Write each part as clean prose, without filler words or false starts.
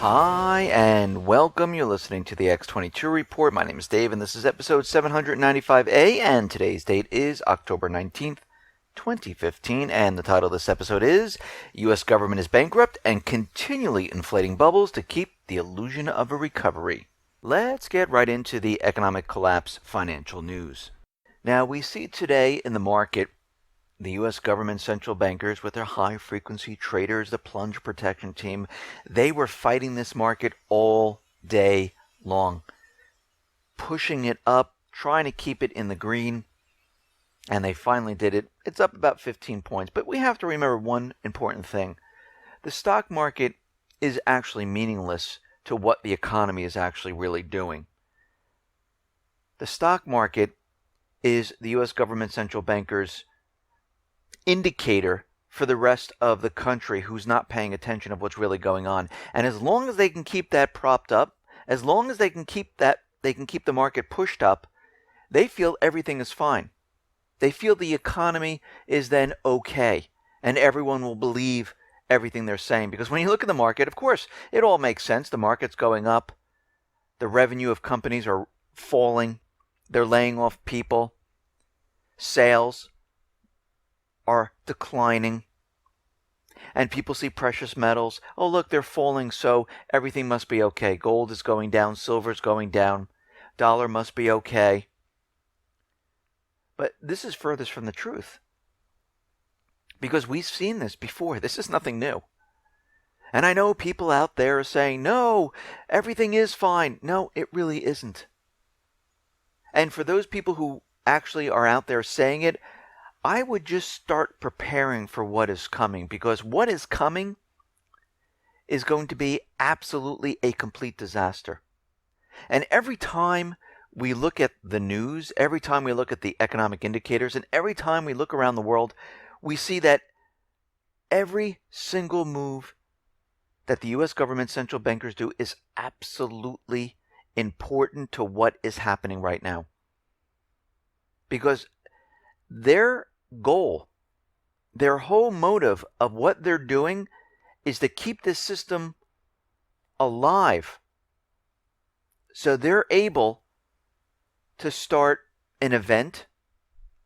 Hi, and welcome. You're listening to the X22 Report. My name is Dave, and this is episode 795A, and today's date is October 19th, 2015, and the title of this episode is U.S. Government is Bankrupt and Continually Inflating Bubbles to Keep the Illusion of a Recovery. Let's get right into the economic collapse financial news. Now, we see today in the market the U.S. government central bankers with their high-frequency traders, the plunge protection team, they were fighting this market all day long, pushing it up, trying to keep it in the green, and they finally did it. It's up about 15 points, but we have to remember one important thing. The stock market is actually meaningless to what the economy is actually really doing. The stock market is the U.S. government central bankers' indicator for the rest of the country who's not paying attention of what's really going on. And as long as they can keep that propped up, as long as they can keep the market pushed up, they feel everything is fine. They feel the economy is then okay, and everyone will believe everything they're saying. Because when you look at the market, of course, it all makes sense. The market's going up. The revenue of companies are falling. They're laying off people. Sales are declining, and people see precious metals. Oh, look, they're falling, so everything must be okay. Gold is going down, silver is going down, dollar must be okay. But this is furthest from the truth, because we've seen this before. This is nothing new. And I know people out there are saying, no, everything is fine. No, it really isn't. And for those people who actually are out there saying it, I would just start preparing for what is coming, because what is coming is going to be absolutely a complete disaster. And every time we look at the news, every time we look at the economic indicators, and every time we look around the world, we see that every single move that the U.S. government central bankers do is absolutely important to what is happening right now. Because their goal, their whole motive of what they're doing is to keep this system alive, so they're able to start an event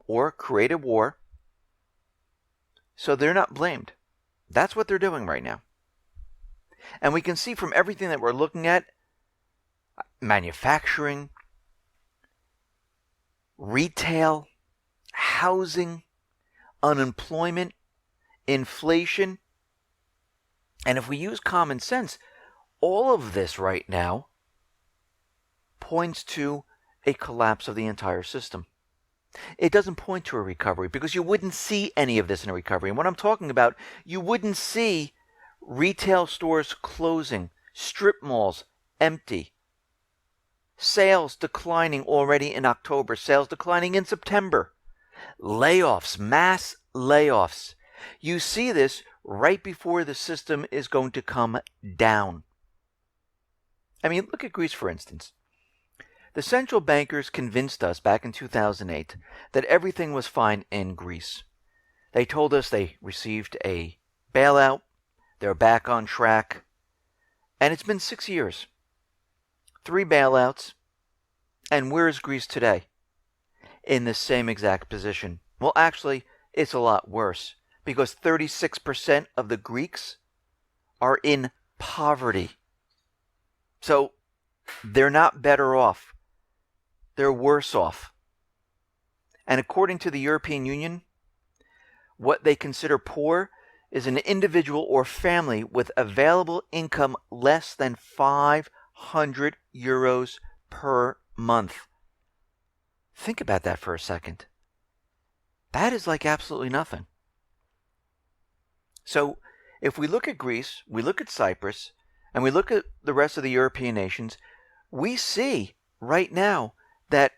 or create a war so they're not blamed. That's what they're doing right now. And we can see from everything that we're looking at, manufacturing, retail, housing, unemployment, inflation, and if we use common sense, all of this right now points to a collapse of the entire system. It doesn't point to a recovery, because you wouldn't see any of this in a recovery. And what I'm talking about, you wouldn't see retail stores closing, strip malls empty, sales declining already in October, sales declining in September. Layoffs, mass layoffs. You see this right before the system is going to come down. I mean, look at Greece, for instance. The central bankers convinced us back in 2008 that everything was fine in Greece. They told us they received a bailout, they're back on track, and it's been 6 years. 3 bailouts, and where is Greece today? In the same exact position. Well, actually, it's a lot worse, because 36% of the Greeks are in poverty. So they're not better off. They're worse off. And according to the European Union, what they consider poor is an individual or family with available income less than 500 euros per month. Think about that for a second. That is like absolutely nothing. So if we look at Greece, we look at Cyprus, and we look at the rest of the European nations, we see right now that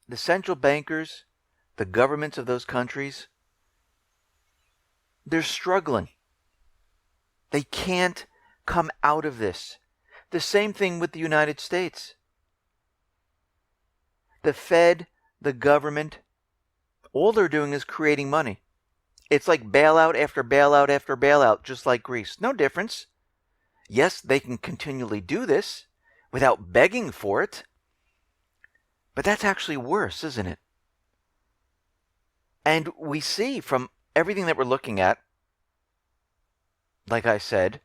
the central bankers, the governments of those countries, they're struggling. They can't come out of this. The same thing with the United States. The Fed, the government, all they're doing is creating money. It's like bailout after bailout after bailout, just like Greece. No difference. Yes, they can continually do this without begging for it, but that's actually worse, isn't it? And we see from everything that we're looking at, like I said,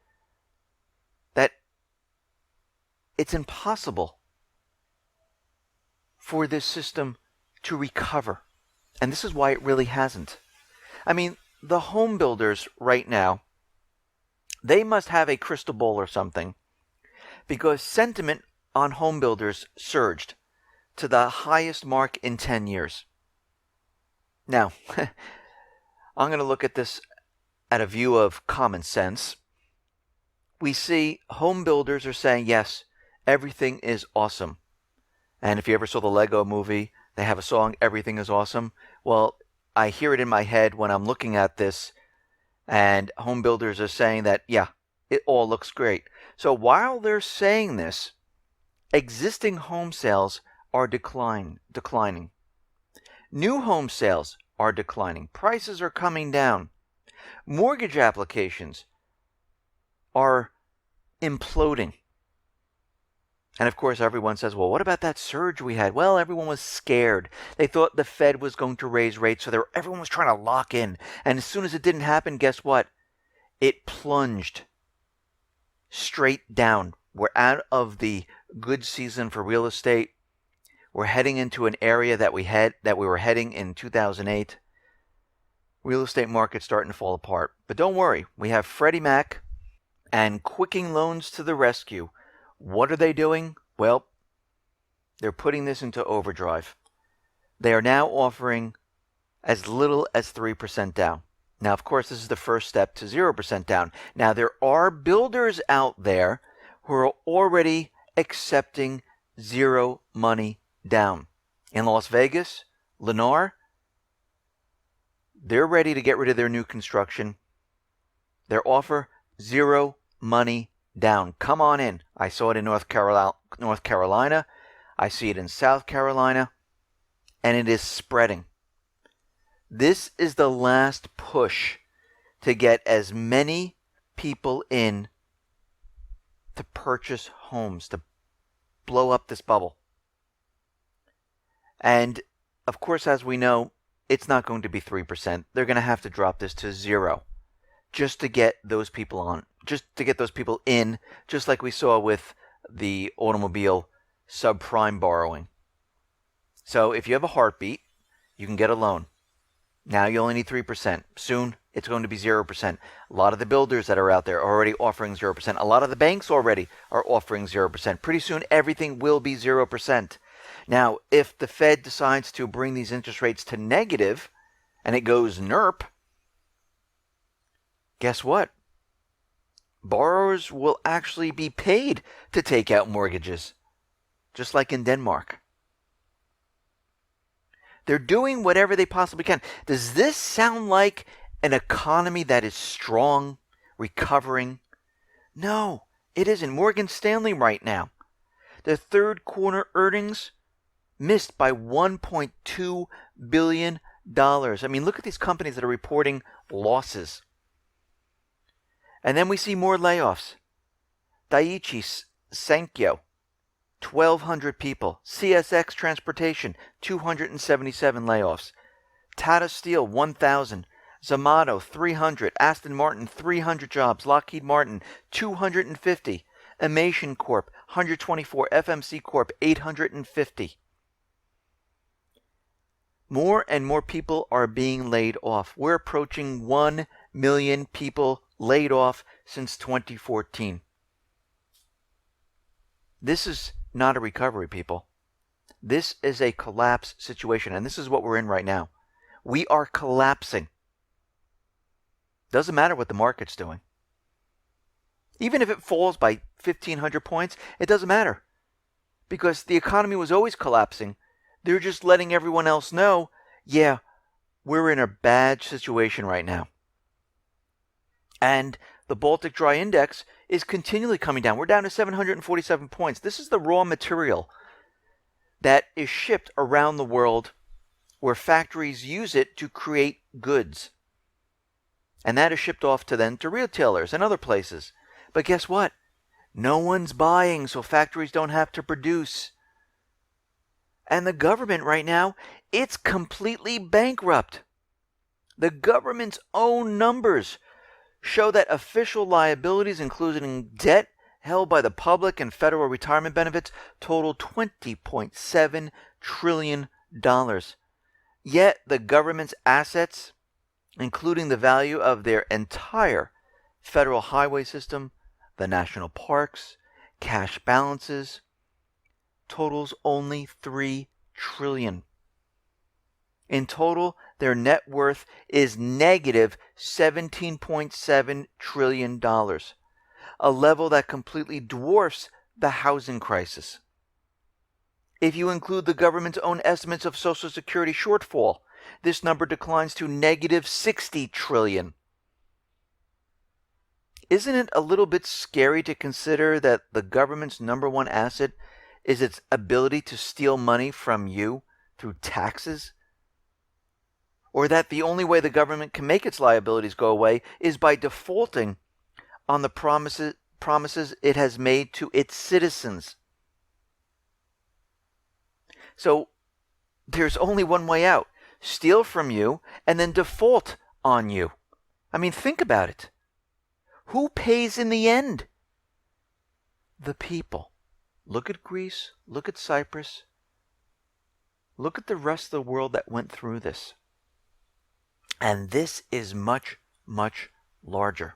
that it's impossible for this system to recover. And this is why it really hasn't. I mean, the home builders right now, they must have a crystal ball or something, because sentiment on home builders surged to the highest mark in 10 years. Now, I'm going to look at this at a view of common sense. We see home builders are saying, yes, everything is awesome. And if you ever saw the Lego movie, they have a song, Everything is Awesome. Well, I hear it in my head when I'm looking at this, and home builders are saying that, yeah, it all looks great. So while they're saying this, existing home sales are declining. New home sales are declining. Prices are coming down. Mortgage applications are imploding. And of course, everyone says, well, what about that surge we had? Well, everyone was scared. They thought the Fed was going to raise rates, so everyone was trying to lock in. And as soon as it didn't happen, guess what? It plunged straight down. We're out of the good season for real estate. We're heading into an area that we were heading in 2008. Real estate market's starting to fall apart. But don't worry, we have Freddie Mac and Quicking Loans to the rescue. What are they doing? Well, they're putting this into overdrive. They are now offering as little as 3% down. Now, of course, this is the first step to 0% down. Now, there are builders out there who are already accepting zero money down. In Las Vegas, Lennar, they're ready to get rid of their new construction. Their offer, zero money down. Come on in. I saw it in North Carolina. I see it in South Carolina. And it is spreading. This is the last push to get as many people in to purchase homes, to blow up this bubble. And, of course, as we know, it's not going to be 3%. They're going to have to drop this to 0 just to get those people on, just to get those people in, just like we saw with the automobile subprime borrowing. So if you have a heartbeat, you can get a loan. Now you only need 3%. Soon, it's going to be 0%. A lot of the builders that are out there are already offering 0%. A lot of the banks already are offering 0%. Pretty soon, everything will be 0%. Now, if the Fed decides to bring these interest rates to negative, and it goes NERP, guess what? Borrowers will actually be paid to take out mortgages, just like in Denmark. They're doing whatever they possibly can. Does this sound like an economy that is strong, recovering? No, it isn't. Morgan Stanley right now, the third quarter earnings missed by $1.2 billion. I mean, look at these companies that are reporting losses. And then we see more layoffs. Daiichi Sankyo, 1,200 people. CSX Transportation, 277 layoffs. Tata Steel, 1,000. Zamato, 300. Aston Martin, 300 jobs. Lockheed Martin, 250. Emation Corp, 124. FMC Corp, 850. More and more people are being laid off. We're approaching 1 million people laid off since 2014. This is not a recovery, people. This is a collapse situation, and this is what we're in right now. We are collapsing. Doesn't matter what the market's doing. Even if it falls by 1,500 points, it doesn't matter. Because the economy was always collapsing. They're just letting everyone else know, yeah, we're in a bad situation right now. And the Baltic Dry Index is continually coming down. We're down to 747 points. This is the raw material that is shipped around the world where factories use it to create goods. And that is shipped off to retailers and other places. But guess what? No one's buying, so factories don't have to produce. And the government right now, it's completely bankrupt. The government's own numbers show that official liabilities, including debt held by the public and federal retirement benefits, total $20.7 trillion. Yet the government's assets, including the value of their entire federal highway system, the national parks, cash balances, totals only $3 trillion. In total, their net worth is negative $17.7 trillion, a level that completely dwarfs the housing crisis. If you include the government's own estimates of Social Security shortfall, this number declines to negative $60 trillion. Isn't it a little bit scary to consider that the government's number one asset is its ability to steal money from you through taxes? Or that the only way the government can make its liabilities go away is by defaulting on the promises it has made to its citizens? So there's only one way out: steal from you and then default on you. I mean, think about it. Who pays in the end? The people. Look at Greece. Look at Cyprus. Look at the rest of the world that went through this. And this is much, much larger.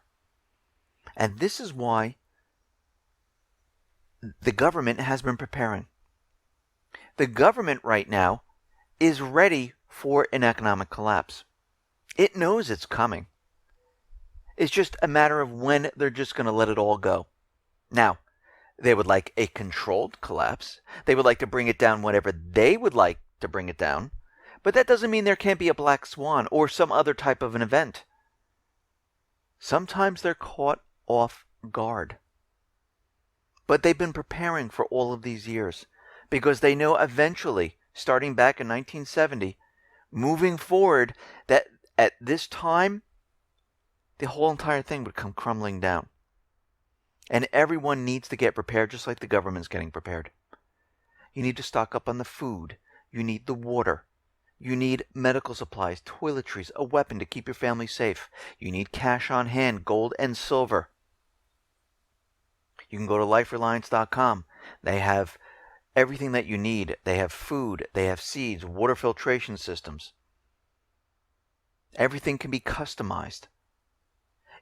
And this is why the government has been preparing. The government right now is ready for an economic collapse. It knows it's coming. It's just a matter of when they're just going to let it all go. Now, they would like a controlled collapse. They would like to bring it down whenever they would like to bring it down. But that doesn't mean there can't be a black swan or some other type of an event. Sometimes they're caught off guard. But they've been preparing for all of these years because they know eventually, starting back in 1970, moving forward, that at this time, the whole entire thing would come crumbling down. And everyone needs to get prepared just like the government's getting prepared. You need to stock up on the food. You need the water. You need medical supplies, toiletries, a weapon to keep your family safe. You need cash on hand, gold and silver. You can go to lifereliance.com. They have everything that you need. They have food. They have seeds, water filtration systems. Everything can be customized.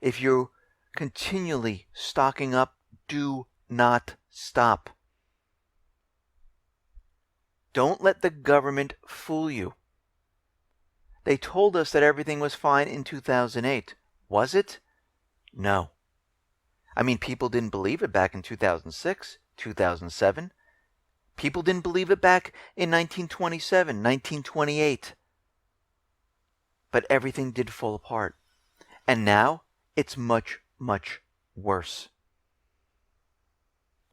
If you're continually stocking up, do not stop. Don't let the government fool you. They told us that everything was fine in 2008. Was it? No. I mean, people didn't believe it back in 2006, 2007. People didn't believe it back in 1927, 1928. But everything did fall apart. And now it's much, much worse.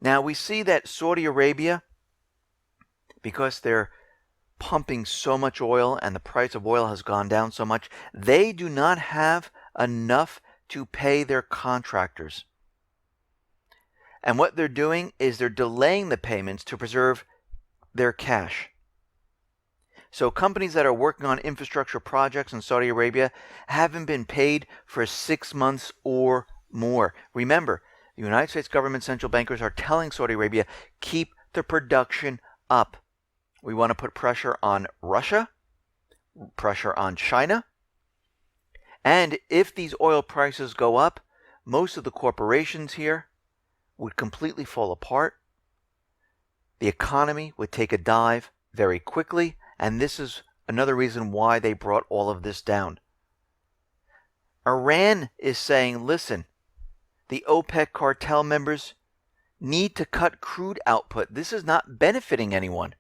Now we see that Saudi Arabia, because they're pumping so much oil and the price of oil has gone down so much, they do not have enough to pay their contractors. And what they're doing is they're delaying the payments to preserve their cash. So companies that are working on infrastructure projects in Saudi Arabia haven't been paid for 6 months or more. Remember, the United States government central bankers are telling Saudi Arabia, keep the production up. We want to put pressure on Russia, pressure on China. And if these oil prices go up, most of the corporations here would completely fall apart. The economy would take a dive very quickly. And this is another reason why they brought all of this down. Iran is saying, listen, the OPEC cartel members need to cut crude output. This is not benefiting anyone.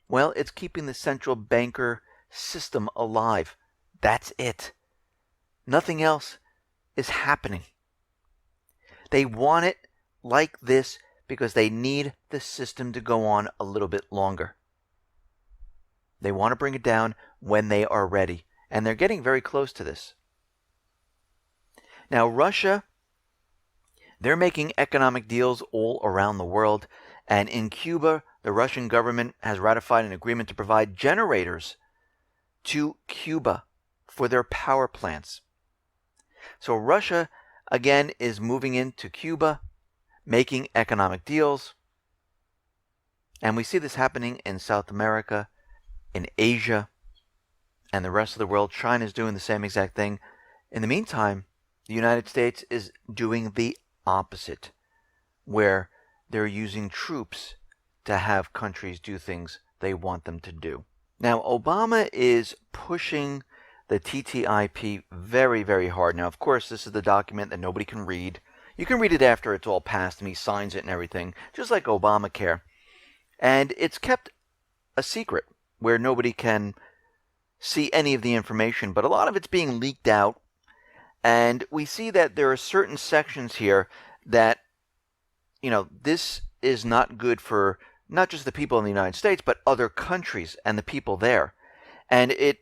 Well, it's keeping the central banker system alive. That's it. Nothing else is happening. They want it like this because they need the system to go on a little bit longer. They want to bring it down when they are ready. And they're getting very close to this. Now, Russia They're making economic deals all around the world. And in Cuba, the Russian government has ratified an agreement to provide generators to Cuba for their power plants. So Russia, again, is moving into Cuba, making economic deals. And we see this happening in South America, in Asia, and the rest of the world. China is doing the same exact thing. In the meantime, the United States is doing the opposite, where they're using troops to have countries do things they want them to do. Now, Obama is pushing the TTIP very, very hard. Now, of course, this is the document that nobody can read. You can read it after it's all passed and he signs it and everything, just like Obamacare. And it's kept a secret where nobody can see any of the information, but a lot of it's being leaked out. And we see that there are certain sections here that, this is not good for not just the people in the United States, but other countries and the people there. And it's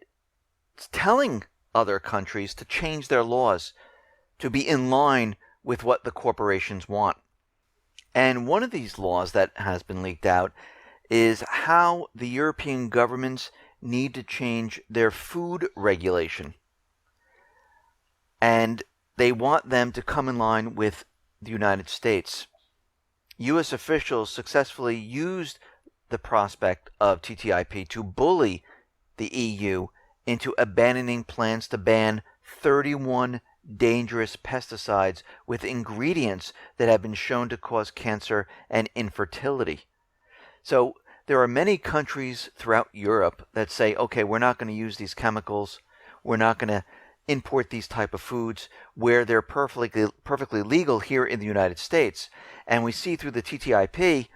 telling other countries to change their laws to be in line with what the corporations want. And one of these laws that has been leaked out is how the European governments need to change their food regulation. And they want them to come in line with the United States. U.S. officials successfully used the prospect of TTIP to bully the EU into abandoning plans to ban 31 dangerous pesticides with ingredients that have been shown to cause cancer and infertility. So there are many countries throughout Europe that say, okay, we're not going to use these chemicals. We're not going to import these type of foods where they're perfectly legal here in the United States. And we see through the TTIP,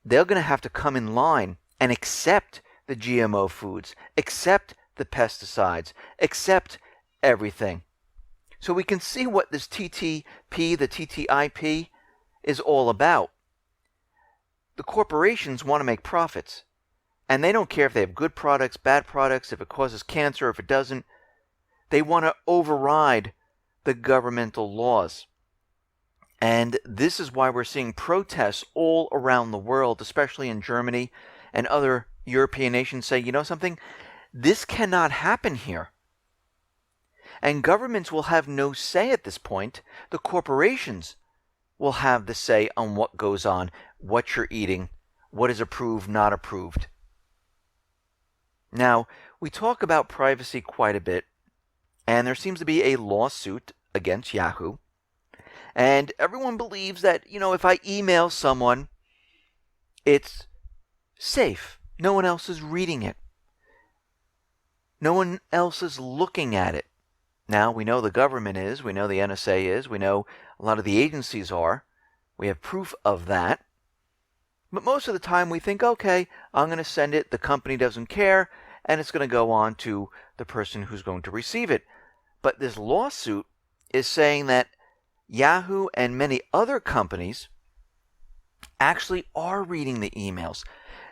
they're going to have to come in line and accept the GMO foods, accept the pesticides, accept everything. So we can see what this TTP, the TTIP, is all about. The corporations want to make profits. And they don't care if they have good products, bad products, if it causes cancer, if it doesn't. They want to override the governmental laws. And this is why we're seeing protests all around the world, especially in Germany and other European nations say, you know something? This cannot happen here. And governments will have no say at this point. The corporations will have the say on what goes on, what you're eating, what is approved, not approved. Now, we talk about privacy quite a bit, and there seems to be a lawsuit against Yahoo. And everyone believes that, if I email someone, it's safe. No one else is reading it. No one else is looking at it. Now, we know the government is, we know the NSA is, we know a lot of the agencies are. We have proof of that. But most of the time we think, okay, I'm going to send it, the company doesn't care, and it's going to go on to the person who's going to receive it. But this lawsuit is saying that Yahoo and many other companies actually are reading the emails.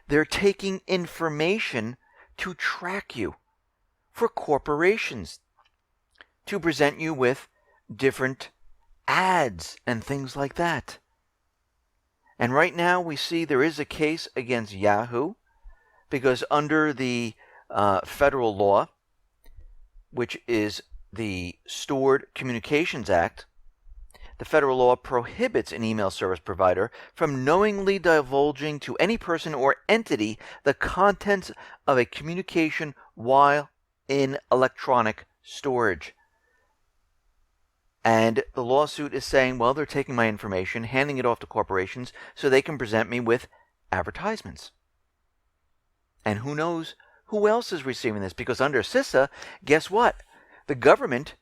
They're taking information to track you for corporations, to present you with different ads and things like that. And right now we see there is a case against Yahoo because under the federal law, which is the Stored Communications Act, the federal law prohibits an email service provider from knowingly divulging to any person or entity the contents of a communication while in electronic storage. And the lawsuit is saying, well, they're taking my information, handing it off to corporations so they can present me with advertisements. And who knows who else is receiving this? Because under CISA, guess what? The government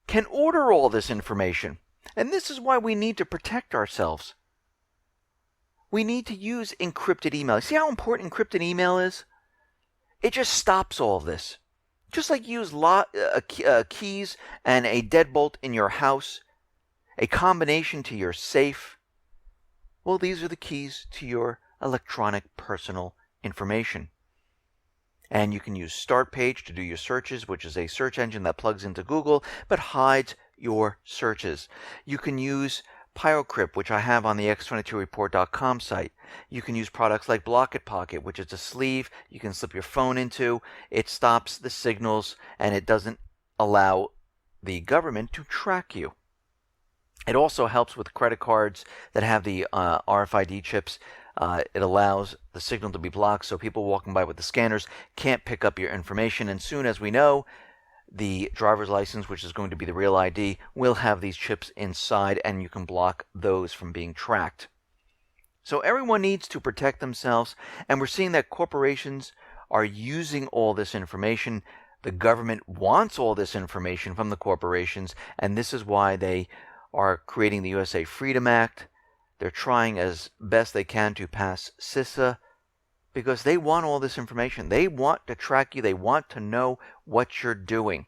can order all this information. And this is why we need to protect ourselves. We need to use encrypted email. See how important encrypted email is? It just stops all this. Just like you use keys and a deadbolt in your house, a combination to your safe. Well, these are the keys to your electronic personal information. And you can use Start Page to do your searches, which is a search engine that plugs into Google, but hides your searches. You can use Bankrupt, which I have on the X22Report.com site. You can use products like Block Pocket, which is a sleeve you can slip your phone into. It stops the signals and it doesn't allow the government to track you. It also helps with credit cards that have the RFID chips. It allows the signal to be blocked so people walking by with the scanners can't pick up your information. And soon as we know, the driver's license, which is going to be the real ID, will have these chips inside and you can block those from being tracked. So everyone needs to protect themselves, and we're seeing that corporations are using all this information. The government wants all this information from the corporations, and this is why they are creating the USA Freedom Act. They're trying as best they can to pass CISA because they want all this information. They want to track you. They want to know what you're doing.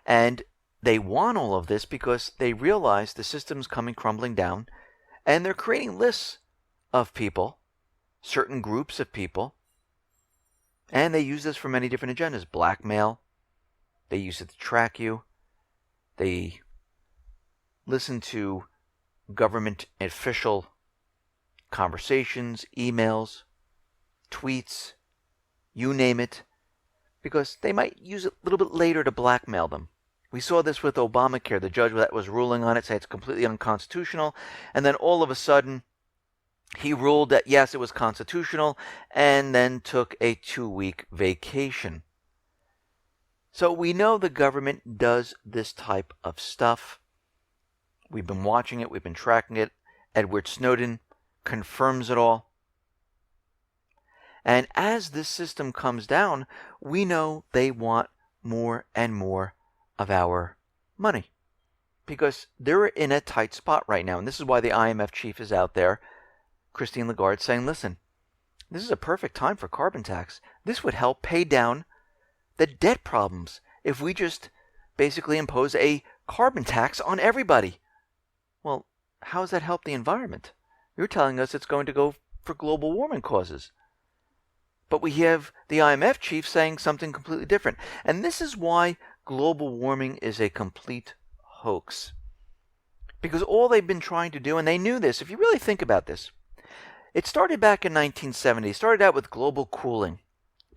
And they want all of this because they realize the system's coming crumbling down, and they're creating lists of people, certain groups of people, and they use this for many different agendas. Blackmail. They use it to track you. They listen to government official conversations, emails, tweets, you name it, because they might use it a little bit later to blackmail them. We saw this with Obamacare. The judge that was ruling on it said it's completely unconstitutional, and then all of a sudden he ruled that yes, it was constitutional, and then took a 2-week vacation. So we know the government does this type of stuff. We've been watching it. We've been tracking it. Edward Snowden confirms it all. And as this system comes down, we know they want more and more of our money because they're in a tight spot right now. And this is why the IMF chief is out there, Christine Lagarde, saying, listen, this is a perfect time for carbon tax. This would help pay down the debt problems if we just basically impose a carbon tax on everybody. Well, how does that help the environment? You're telling us it's going to go for global warming causes. But we have the IMF chief saying something completely different. And this is why global warming is a complete hoax. Because all they've been trying to do, and they knew this, if you really think about this, it started back in 1970. It started out with global cooling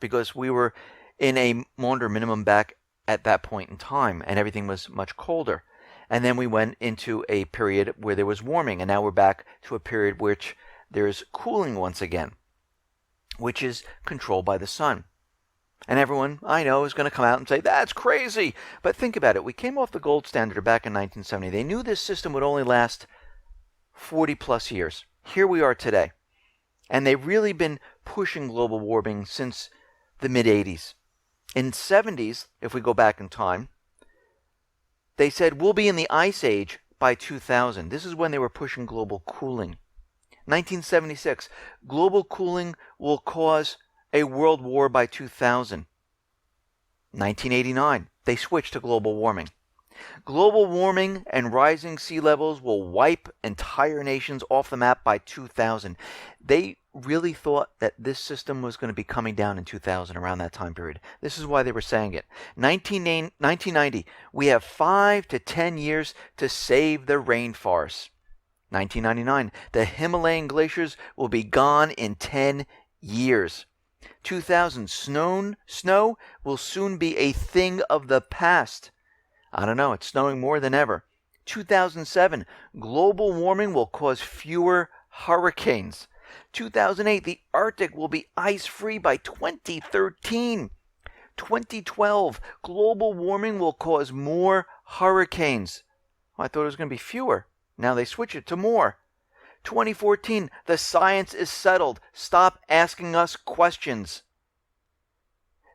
because we were in a Maunder minimum back at that point in time, and everything was much colder. And then we went into a period where there was warming, and now we're back to a period which there's cooling once again, which is controlled by the sun. And everyone I know is going to come out and say, that's crazy. But think about it. We came off the gold standard back in 1970. They knew this system would only last 40 plus years. Here we are today. And they've really been pushing global warming since the mid-80s. In the 70s, if we go back in time, they said we'll be in the ice age by 2000. This is when they were pushing global cooling. 1976, global cooling will cause a world war by 2000. 1989, they switched to global warming. Global warming and rising sea levels will wipe entire nations off the map by 2000. They really thought that this system was going to be coming down in 2000, around that time period. This is why they were saying it. 1990, we have 5 to 10 years to save the rainforests. 1999, the Himalayan glaciers will be gone in 10 years. 2000, snow will soon be a thing of the past. I don't know, it's snowing more than ever. 2007, global warming will cause fewer hurricanes. 2008, the Arctic will be ice-free by 2013. 2012, global warming will cause more hurricanes. Well, I thought it was going to be fewer. Now they switch it to more. 2014, the science is settled. Stop asking us questions.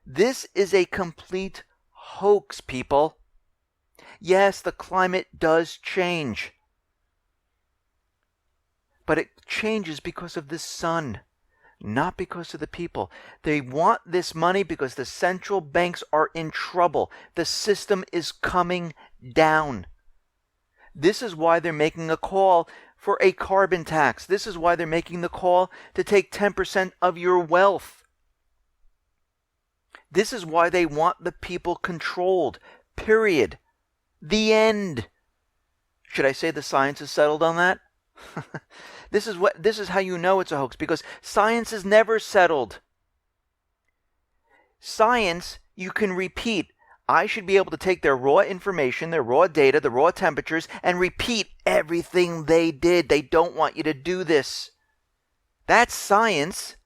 This is a complete hoax, people. Yes, the climate does change. But it changes because of the sun, not because of the people. They want this money because the central banks are in trouble. The system is coming down. This is why they're making a call for a carbon tax. This is why they're making the call to take 10% of your wealth. This is why they want the people controlled, period. The end. Should I say the science is settled on that? This is how you know it's a hoax, because science is never settled. Science, you can repeat. I should be able to take their raw information, their raw data, the raw temperatures, and repeat everything they did. They don't want you to do this. That's science.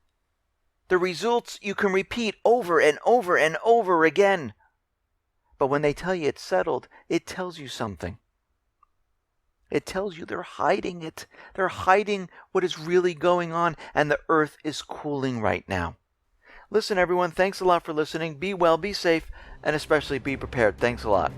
The results you can repeat over and over and over again. But when they tell you it's settled, it tells you something. It tells you they're hiding it. They're hiding what is really going on, and the earth is cooling right now. Listen, everyone, thanks a lot for listening. Be well, be safe, and especially be prepared. Thanks a lot.